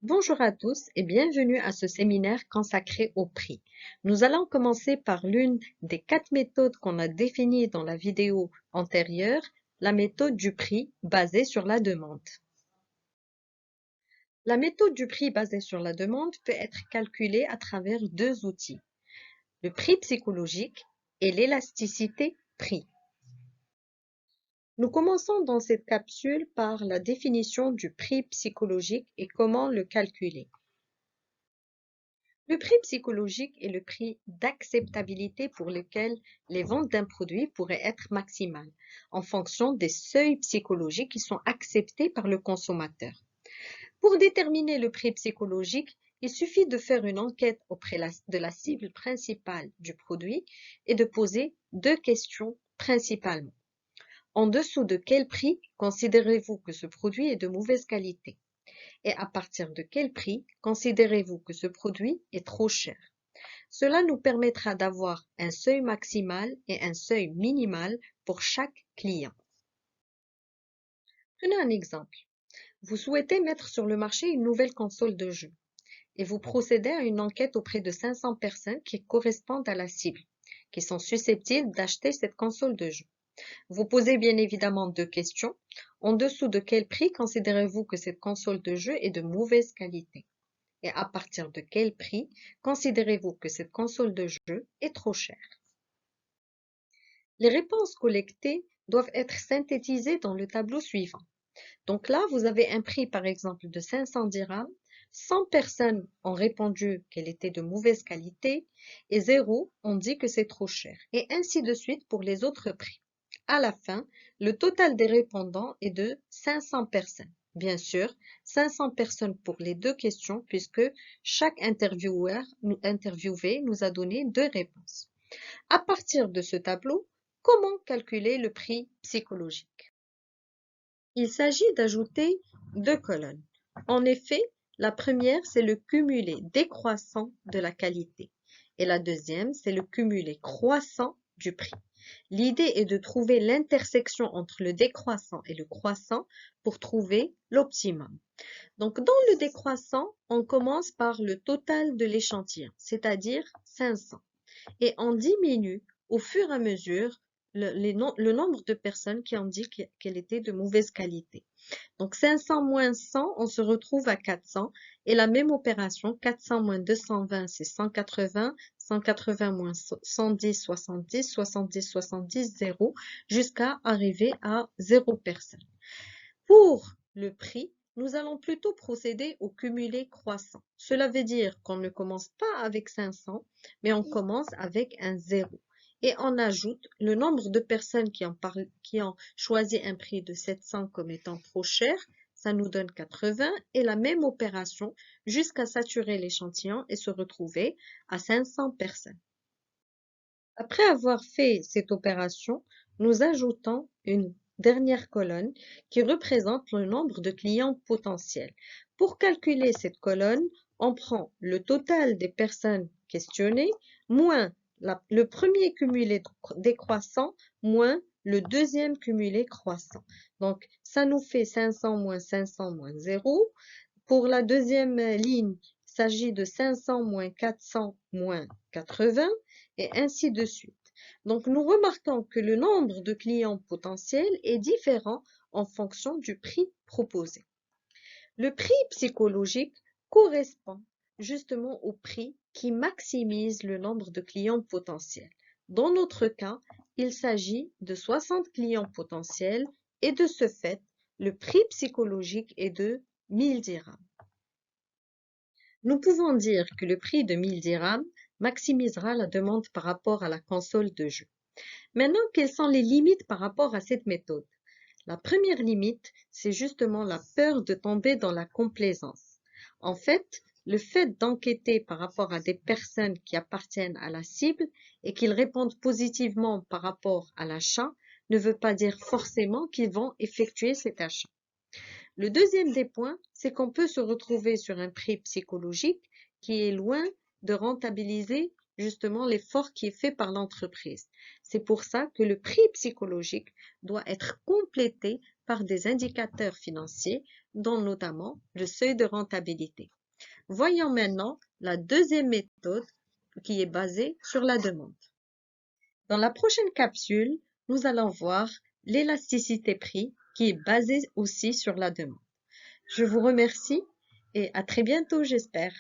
Bonjour à tous et bienvenue à ce séminaire consacré au prix. Nous allons commencer par l'une des 4 méthodes qu'on a définies dans la vidéo antérieure, la méthode du prix basée sur la demande. La méthode du prix basée sur la demande peut être calculée à travers 2 outils, le prix psychologique et l'élasticité prix. Nous commençons dans cette capsule par la définition du prix psychologique et comment le calculer. Le prix psychologique est le prix d'acceptabilité pour lequel les ventes d'un produit pourraient être maximales, en fonction des seuils psychologiques qui sont acceptés par le consommateur. Pour déterminer le prix psychologique, il suffit de faire une enquête auprès de la cible principale du produit et de poser 2 questions principalement. En dessous de quel prix considérez-vous que ce produit est de mauvaise qualité? Et à partir de quel prix considérez-vous que ce produit est trop cher? Cela nous permettra d'avoir un seuil maximal et un seuil minimal pour chaque client. Prenez un exemple. Vous souhaitez mettre sur le marché une nouvelle console de jeu et vous procédez à une enquête auprès de 500 personnes qui correspondent à la cible, qui sont susceptibles d'acheter cette console de jeu. Vous posez bien évidemment 2 questions. En dessous de quel prix considérez-vous que cette console de jeu est de mauvaise qualité? Et à partir de quel prix considérez-vous que cette console de jeu est trop chère? Les réponses collectées doivent être synthétisées dans le tableau suivant. Donc là, vous avez un prix par exemple de 500 dirhams. 100 personnes ont répondu qu'elle était de mauvaise qualité et 0 ont dit que c'est trop cher. Et ainsi de suite pour les autres prix. À la fin, le total des répondants est de 500 personnes. Bien sûr, 500 personnes pour les 2 questions puisque chaque interviewé nous a donné 2 réponses. À partir de ce tableau, comment calculer le prix psychologique? Il s'agit d'ajouter 2 colonnes. En effet, la première, c'est le cumulé décroissant de la qualité et la deuxième, c'est le cumulé croissant du prix. L'idée est de trouver l'intersection entre le décroissant et le croissant pour trouver l'optimum. Donc, dans le décroissant, on commence par le total de l'échantillon, c'est-à-dire 500. Et on diminue au fur et à mesure le nombre de personnes qui ont dit qu'elle était de mauvaise qualité. Donc 500 moins 100, on se retrouve à 400. Et la même opération, 400 moins 220, c'est 180. 180 moins 110, 70. 70, 70, 0, jusqu'à arriver à 0 personne. Pour le prix, nous allons plutôt procéder au cumulé croissant. Cela veut dire qu'on ne commence pas avec 500, mais on commence avec un 0. Et on ajoute le nombre de personnes qui ont choisi un prix de 700 comme étant trop cher. Ça nous donne 80 et la même opération jusqu'à saturer l'échantillon et se retrouver à 500 personnes. Après avoir fait cette opération, nous ajoutons une dernière colonne qui représente le nombre de clients potentiels. Pour calculer cette colonne, on prend le total des personnes questionnées moins le premier cumulé décroissant moins le deuxième cumulé croissant. Donc, ça nous fait 500 moins 500 moins 0. Pour la deuxième ligne, il s'agit de 500 moins 400 moins 80 et ainsi de suite. Donc, nous remarquons que le nombre de clients potentiels est différent en fonction du prix proposé. Le prix psychologique correspond justement au prix qui maximise le nombre de clients potentiels. Dans notre cas, il s'agit de 60 clients potentiels et de ce fait, le prix psychologique est de 1000 dirhams. Nous pouvons dire que le prix de 1000 dirhams maximisera la demande par rapport à la console de jeu. Maintenant, quelles sont les limites par rapport à cette méthode? La première limite, c'est justement la peur de tomber dans la complaisance. En fait, le fait d'enquêter par rapport à des personnes qui appartiennent à la cible et qu'ils répondent positivement par rapport à l'achat ne veut pas dire forcément qu'ils vont effectuer cet achat. Le deuxième des points, c'est qu'on peut se retrouver sur un prix psychologique qui est loin de rentabiliser justement l'effort qui est fait par l'entreprise. C'est pour ça que le prix psychologique doit être complété par des indicateurs financiers, dont notamment le seuil de rentabilité. Voyons maintenant la deuxième méthode qui est basée sur la demande. Dans la prochaine capsule, nous allons voir l'élasticité prix qui est basée aussi sur la demande. Je vous remercie et à très bientôt, j'espère.